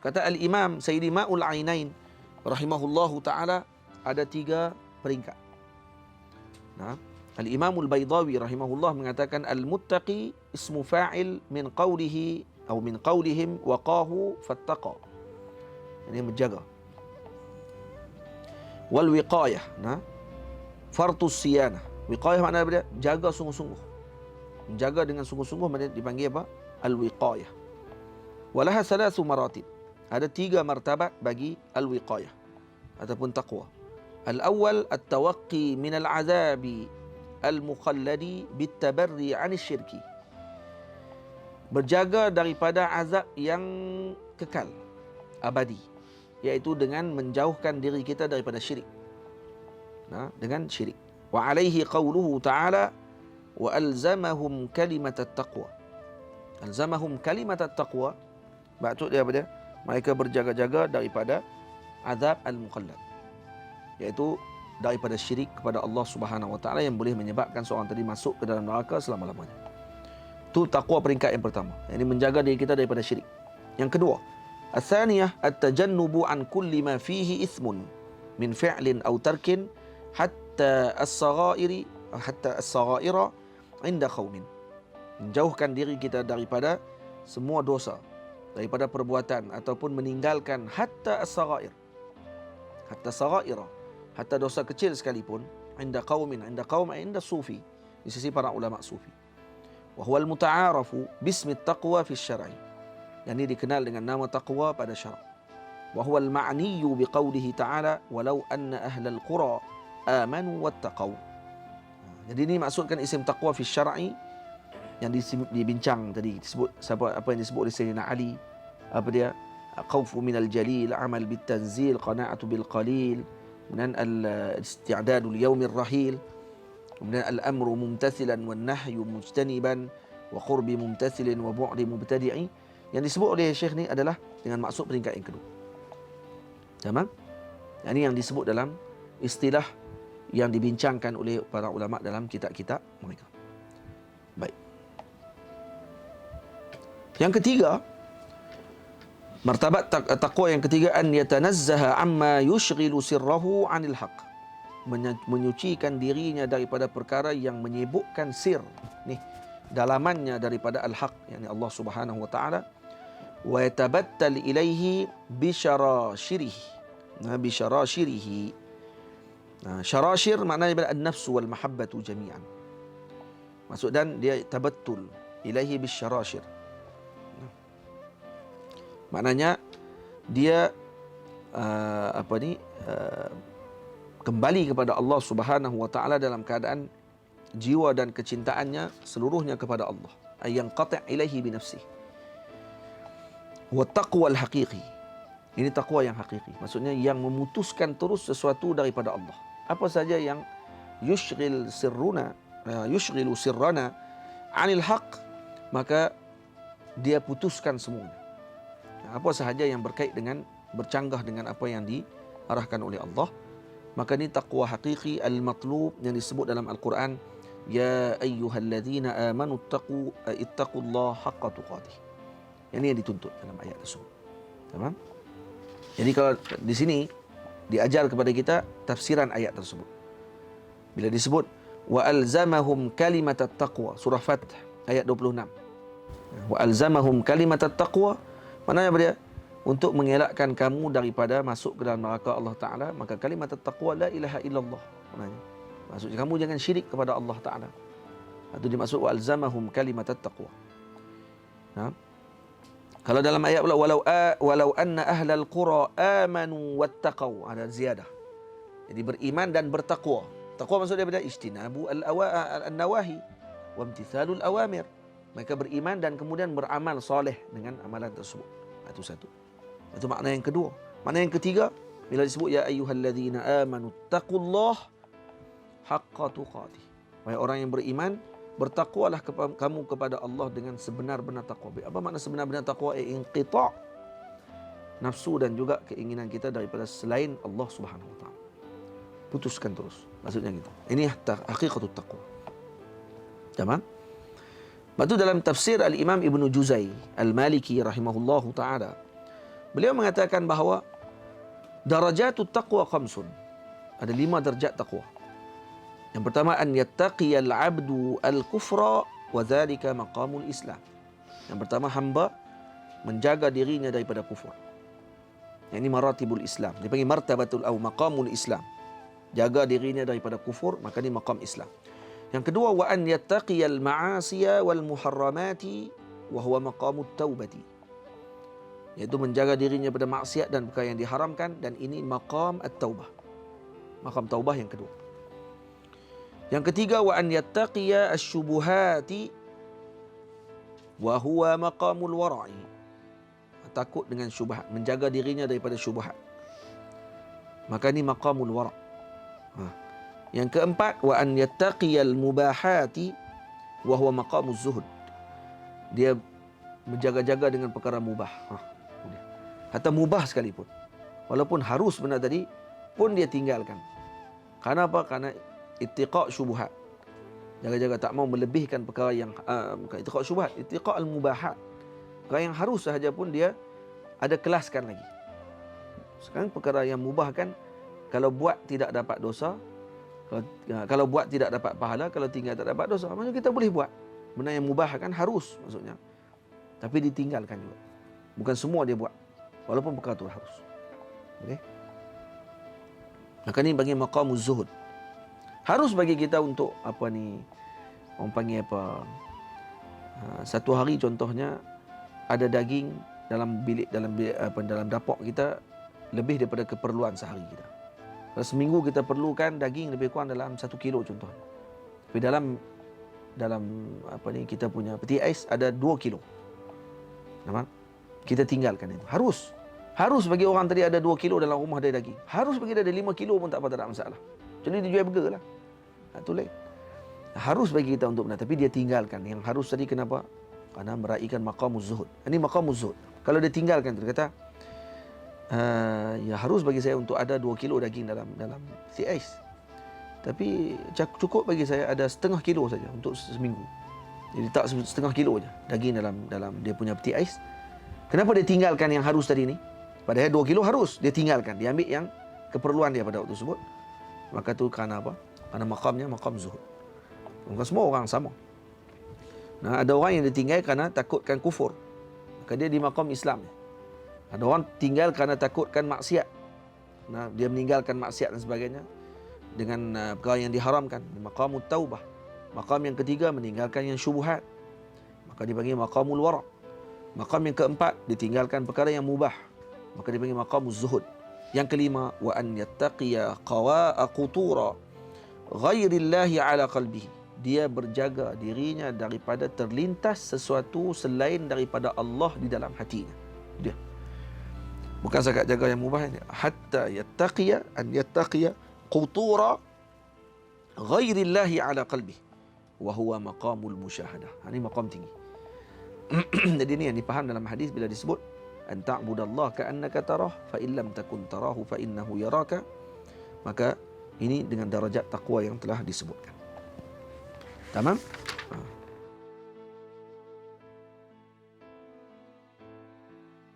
Kata Al-Imam Sayyidi Ma'ul Ainain rahimahullahu ta'ala, ada 3 peringkat. Nah, Al-Imamul Baydawi rahimahullah mengatakan al-muttaqi ismu fa'il min qawlihi atau min qawlihim waqahu fattaqa. Ini menjaga. Wal wiqayah, nah, fartus siyanah. Wiqayah makna apa dia? Jaga sungguh-sungguh. Menjaga dengan sungguh-sungguh maknanya dipanggil apa? Al-wiqayah. Walaha thalathu maratib. Ada 3 martabat bagi al-wiqayah ataupun taqwa. Al-awwal at-tawaqqi min al-'adzabi al-mukhalladi bit-tabarri 'an asy-syirki. Berjaga daripada azab yang kekal, abadi, iaitu dengan menjauhkan diri kita daripada syirik. Nah, dengan syirik. Wa 'alaihi qauluhu ta'ala wa alzamahum kalimat at-taqwa. Alzamahum kalimat at-taqwa, maksud dia apa dia? Mereka berjaga-jaga daripada azab al-mukhallad, iaitu daripada syirik kepada Allah Subhanahu wa taala yang boleh menyebabkan seorang tadi masuk ke dalam neraka selama-lamanya. Itu takwa peringkat yang pertama, yang menjaga diri kita daripada syirik. Yang kedua, ats-tsaniyah at-tajannubu an kulli ma fihi ithmun min fi'lin aw tarkin hatta as-saghaira 'inda qaumin. Menjauhkan diri kita daripada semua dosa, daripada perbuatan ataupun meninggalkan hatta as-saghair, hatta saghaira, hatta dosa kecil sekalipun, inda qaumin, inda qaum, inda sufi, di sisi para ulama sufi. Wa huwa al-muta'arafu bismi at-taqwa fi asy-syar'i, yang ini dikenal dengan nama taqwa pada syarak. Wa huwa al-ma'niyyu biqaulihi ta'ala walau anna ahlal qura amanu wattaqau. Jadi ini maksudkan isim taqwa fi asy-syar'i yang dibincang tadi, disebut apa yang disebut oleh Sayyidina Ali, apa dia? Khawfu minal jalil, amal bit tanzil, qana'atu bil qalil, kemudian al-isti'dadu li yaumir rahil, kemudian al-amru mumtathilan wan nahyu mujtaniban wa qurbi mumtathilin wa bu'di mubtadi'i. Yang disebut oleh Syekh ni adalah dengan maksud peringkat yang kedua. Tamam? Ini yang disebut dalam istilah yang dibincangkan oleh para ulama dalam kitab-kitab mereka. Baik. Yang ketiga, martabat taqwa yang ketiga, an yatanazzaha amma yushghilu sirrahu 'anil haqq. Menyucikan dirinya daripada perkara yang menyibukkan sir, nih, dalamannya daripada al-haq, yakni Allah Subhanahu wa taala. Wa yatabattal ilaihi bi syarashirihi. Nah, bi syarashirihi. Nah, syarashir maknanya an-nafs wal mahabbatu jami'an. Maksud dan dia tabattul ilaihi bi syarashir. Maknanya dia kembali kepada Allah Subhanahu wa taala dalam keadaan jiwa dan kecintaannya seluruhnya kepada Allah. Ay yanqati' ilaihi bi nafsihi. Wa taqwa al-haqiqi. Ini taqwa yang hakiki. Maksudnya yang memutuskan terus sesuatu daripada Allah. Apa saja yang yushghilu sirrana 'anil haqq, maka dia putuskan semuanya. Apa sahaja yang berkait dengan, bercanggah dengan apa yang diarahkan oleh Allah, maka ini taqwa hakiki al-matlub yang disebut dalam Al-Quran, ya ayyuhalladzina amanu ittaqullaha haqqa tuqatih. Ini yang dituntut dalam ayat tersebut. Tamam? Jadi kalau di sini diajar kepada kita tafsiran ayat tersebut. Bila disebut wa alzamahum kalimatat taqwa, surah Fath ayat 26. Wa alzamahum kalimatat taqwa, maknanya apa dia? Untuk mengelakkan kamu daripada masuk ke dalam neraka Allah Ta'ala, maka kalimat taqwa la ilaha illallah. Maknanya, maksudnya kamu jangan syirik kepada Allah Ta'ala. Itu dimaksud wa alzamahum kalimat taqwa. Nah, kalau dalam ayat pula walau anna ahlal qura amanu wattaqau, ada ziyadah. Jadi beriman dan bertakwa. Takwa maksudnya apa dia? Ijtinabu an-nawahi wa imtithalul awamir. Mereka beriman dan kemudian beramal soleh dengan amalan tersebut. Itu satu. Itu makna yang kedua. Makna yang ketiga, bila disebut ya ayyuhalladzina amanu taqullaha haqqa tuqatih. Wahai orang yang beriman, bertakwalah kamu kepada Allah dengan sebenar-benar takwa. Apa makna sebenar-benar takwa? Inqita' nafsu dan juga keinginan kita daripada selain Allah Subhanahu wa taala. Putuskan terus. Maksudnya gitu. Ini hakikatut taqwa. Tamam? Lepas tu dalam tafsir Al-Imam Ibn Juzai Al-Maliki rahimahullahu ta'ala, Beliau mengatakan bahawa darajatut taqwa khamsun. Ada 5 darjat taqwa. Yang pertama, an yattaqiyal 'abdu al-kufra wa dzalika maqamul Islam. Yang pertama, hamba menjaga dirinya daripada kufur. Yang ini maratibul Islam. Dipanggil martabatul au maqamul Islam. Jaga dirinya daripada kufur, maka ini maqam Islam. Yang kedua, wa an yattaqiyal ma'asiya wal muharramati wa huwa maqamut taubati. Iaitu menjaga dirinya pada maksiat dan perkara yang diharamkan, dan ini maqam at-taubah. Maqam taubah yang kedua. Yang ketiga, wa an yattaqiya asy-syubuhati wa huwa maqamul wara'i. Takut dengan syubhat, menjaga dirinya daripada syubhat. Maka ini maqamul wara'. Yang keempat, wa an yattaqiyal mubahati wa huwa maqamuz zuhud. Dia menjaga-jaga dengan perkara mubah. Hatta mubah sekalipun, walaupun harus benar tadi, pun dia tinggalkan. Karena apa? Karena ittiqa' syubhat. Jaga-jaga tak mau melebihkan perkara yang bukan ittiqa' syubhat, ittiqa' al-mubahat. Perkara yang harus sahaja pun dia ada kelaskan lagi. Sekarang perkara yang mubah kan, kalau buat tidak dapat dosa, kalau buat tidak dapat pahala, kalau tinggal tak dapat dosa. Maksudnya kita boleh buat. Benda yang mubah kan harus maksudnya. Tapi ditinggalkan juga. Bukan semua dia buat. Walaupun perkara itu harus. Okey. Maka ini bagi maqamuz zuhud. Harus bagi kita untuk apa ni, orang panggil apa, satu hari contohnya ada daging dalam bilik, dalam dapur kita lebih daripada keperluan sehari kita. Kalau seminggu kita perlukan daging lebih kurang dalam 1 kilo contohnya. Tapi dalam apa ni, kita punya peti ais ada 2 kilo. Nampak? Kita tinggalkan itu. Harus bagi orang tadi ada 2 kilo dalam rumah dia daging. Harus bagi dia ada 5 kilo pun tak apa, tak ada masalah. Jadi dia jual burger lah. Itu lain. Harus bagi kita untuk benar, tapi dia tinggalkan. Yang harus tadi kenapa? Karena meraihkan maqamuz zuhud. Ini maqamuz zuhud. Kalau dia tinggalkan, dia kata, ya harus bagi saya untuk ada 2 kilo daging dalam peti ais. Tapi cukup bagi saya ada setengah kilo saja untuk seminggu. Jadi tak setengah kilo saja daging dalam dia punya peti ais. Kenapa dia tinggalkan yang harus tadi ni? Padahal 2 kilo harus dia tinggalkan. Dia ambil yang keperluan dia pada waktu tersebut. Maka tu kerana apa? Kerana maqamnya maqam zuhud. Bukan semua orang sama. Nah, ada orang yang ditinggal kerana takutkan kufur. Maka dia di maqam Islam. Ada orang tinggal kerana takutkan maksiat. Nah, dia meninggalkan maksiat dan sebagainya dengan perkara yang diharamkan. Maqamut taubah. Maqam yang ketiga meninggalkan yang syubhat. Maka dipanggil maqamul wara'. Maqam yang keempat ditinggalkan perkara yang mubah. Maka dipanggil maqamuz zuhud. Yang kelima, wa an yattaqiya qawa'a qutura ghairillahi ala qalbihi. Dia berjaga dirinya daripada terlintas sesuatu selain daripada Allah di dalam hatinya. Dia bukan sahaja jaga yang mubah ini, hatta yattaqiya an yattaqiya qutura ghairillahi ala qalbihi wa huwa maqamul musyahadah. Ini maqam tinggi. Jadi ini yang dipaham dalam hadis bila disebut an ta'budallaha ka'annaka tarah fa in lam takun tarahu fa innahu yaraka. Maka ini dengan darajat taqwa yang telah disebutkan. Tamam?